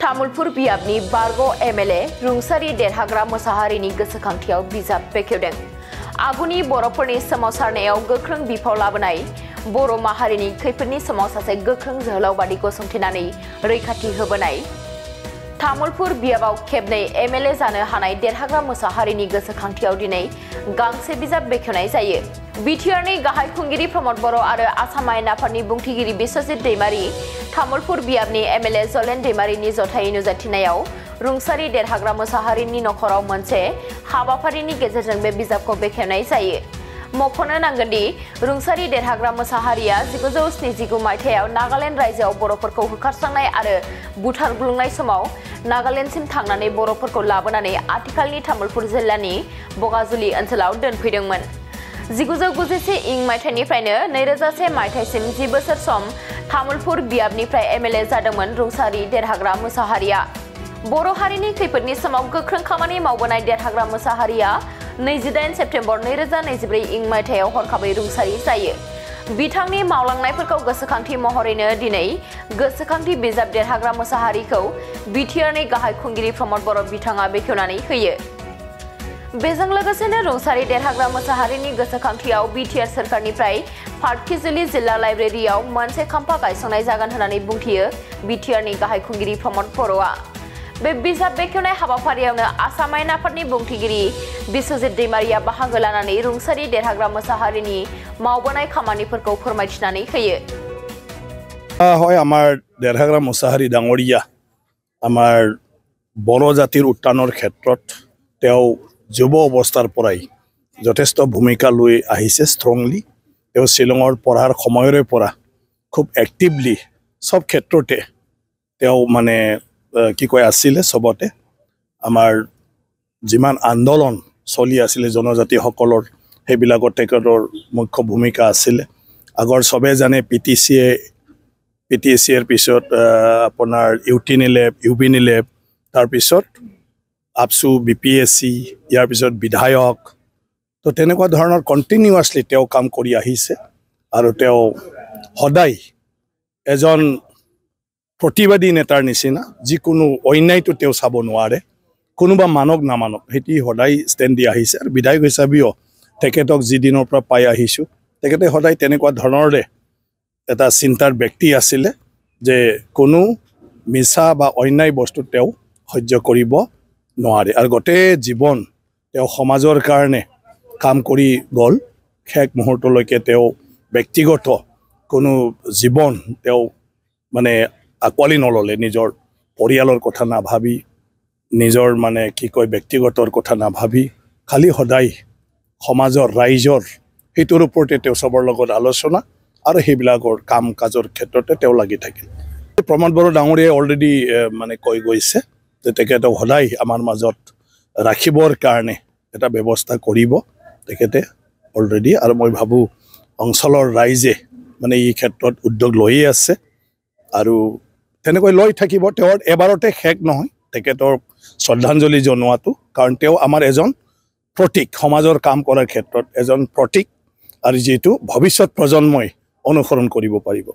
तामुलपुर बियाबनि बारग' एमएलए रुंसारि देरहाग्रा मोसाहारिनि गोसोखांथियाव बिजाब बेखेवदों। आगुनि बर'फोरनि सोमावसारनायाव गोख्रों बिफाव लाबोनाय बर' माहारिनि खैफोदनि समाव सासे गोख्रों जोहोलाव बादि गसंथेनानै रैखाथि होबोनाय तामुलपुर बियाबाव खेबनै एमएलए जानो हानाय देरहाग्रा मोसाहारिनि गोसोखांथियाव दिनै गांसे बिजाब बेखेवनाय जायो। बिटिआरनि गाहाय खुंगिरि प्रमद बर' आरो आसाम आयेन आफादनि बुंथिगिरि बिश्वजित दैमारी तामुलपुर बियाबनि एमएलए जलेन दैमारीनि जथायै नुजाथिनायाव रुंसारि देरहाग्रा मोसाहारिनि नखराव मोनसे हाबाफारिनि गेजेरजों बे बिजाबखौ बेखेवनाय जायो। मख'नो नांगोन दि रुंसारि देरहाग्रा मोसाहारिया 1979 मायथाइयाव नागालेण्ड रायजोआव बर'फोरखौ होखारस्रांनाय आरो बुथारग्लुंनाय समाव नागालेण्डसिम थांनानै बर'फोरखौ लाबोनानै आथिखालनि तामुलपुर जिल्लानि बगाजुलि ओनसोलाव दोनफैदोंमोन। 1991 इं मायथाइनिफ्रायनो 2001 मायथाइसिम 10 बोसोर सम तामुलपुर बियाबनिफ्राय एमएलए जादोंमोन रुंसारि देरहाग्रा मोसाहारिया। बर' हारिनि खैफोदनि समाव गोख्रों खामानि मावबोनाय देरहाग्रा मोसाहारिया 28 सेप्तेम्बर 2024 इं मायथाइयाव हरखाबै रुंसारि जायो। बिथांनि मावलांनायफोरखौ गोसोखांथि महरैनो दिनै गोसोखांथि बिजाब देरहाग्रा मोसाहारिखौ बिटिआरनि गाहाय खुंगिरि प्रमद बर' बिथाङा बेखेवनानै होयो। बेजों लोगोसेनो रुंसारि देरहाग्रा मोसाहारिनि गोसोखांथियाव बिटिआर सोरखारनिफ्राय पाटखिजुलि जिल्ला लाइब्रेरियाव मोनसे खाम्फा गायसंनाय जागोन होननानै बुंथियो बिटिआरनि गाहाय खुंगिरि प्रमद बर'आ। बे बिजाब बेखेवनाय हाबाफारियावनो आसाम आयेन आफादनि बुंथिगिरि बिश्वजित दैमारीया बाहागो लानानै रुंसारि देरहाग्रा मोसाहारिनि मावबोनाय खामानिफोरखौ फोरमायथिनानै होयो। হয় আমাৰ দেৰহাগ্ৰা মোছাহাৰী ডাঙৰীয়া আমাৰ বড়ো জাতিৰ উত্থানৰ ক্ষেত্ৰত তেওঁ যুৱ অৱস্থাৰ পৰাই যথেষ্ট ভূমিকা লৈ আহিছে। ষ্ট্ৰংলি তেওঁ শ্বিলঙৰ পঢ়াৰ সময়ৰে পৰা খুব এক্টিভলি সব ক্ষেত্ৰতে তেওঁ মানে কি কয় আছিলে। সবতে আমাৰ যিমান আন্দোলন চলি আছিলে জনজাতিসকলৰ সেইবিলাকত তেখেতৰ মুখ্য ভূমিকা আছিলে। আগৰ সবে জানে পিটিচিৰ পিছত আপোনাৰ ইউটি নিলে ইউবি নিলে তাৰপিছত আপসু বিপিএসসি ইয়াৰ পিছত বিধায়ক তো তেনেকুৱা ধৰণৰ কণ্টিনিউৱাছলি তেওঁ কাম কৰি আহিছে আৰু তেওঁ সদায় এজন প্ৰতিবাদী নেতাৰ নিচিনা যিকোনো অন্যায়টো তেওঁ চাব নোৱাৰে। কোনোবা মানক নামানক সেইটো সদায় ষ্টেণ্ড দি আহিছে আৰু বিধায়ক হিচাপেও তেখেতক যিদিনৰ পৰা পাই আহিছোঁ তেখেতে সদায় তেনেকুৱা ধৰণৰে এটা চিন্তাৰ ব্যক্তি আছিলে যে কোনো মিছা বা অন্যায় বস্তু তেওঁ সহ্য কৰিব নোৱাৰে আৰু গোটেই জীৱন তেওঁ সমাজৰ কাৰণে কাম কৰি গ'ল। শেষ মুহূৰ্তলৈকে তেওঁ ব্যক্তিগত কোনো জীৱন তেওঁ মানে আঁকোৱালি নল'লে। নিজৰ পৰিয়ালৰ কথা নাভাবি নিজৰ মানে কি কয় ব্যক্তিগতৰ কথা নাভাবি খালি সদায় সমাজৰ ৰাইজৰ সেইটোৰ ওপৰতে তেওঁ চবৰ লগত আলোচনা আৰু সেইবিলাকৰ কাম কাজৰ ক্ষেত্ৰতে তেওঁ লাগি থাকিল। প্ৰমদ বড়ো ডাঙৰীয়াই অলৰেডি মানে কৈ গৈছে যে তেখেতক সদায় আমাৰ মাজত ৰাখিবৰ কাৰণে এটা ব্যৱস্থা কৰিব তেখেতে অলৰেডি। আৰু মই ভাবোঁ অঞ্চলৰ ৰাইজে মানে এই ক্ষেত্ৰত উদ্যোগ লৈয়ে আছে আৰু তেনেকৈ লৈ থাকিব। তেওঁৰ এবাৰতে শেষ নহয় তেখেতৰ শ্ৰদ্ধাঞ্জলি জনোৱাটো, কাৰণ তেওঁ আমাৰ এজন প্ৰতীক, সমাজৰ কাম কৰাৰ ক্ষেত্ৰত এজন প্ৰতীক আৰু যিটো ভৱিষ্যত প্ৰজন্মই অনুসৰণ কৰিব পাৰিব।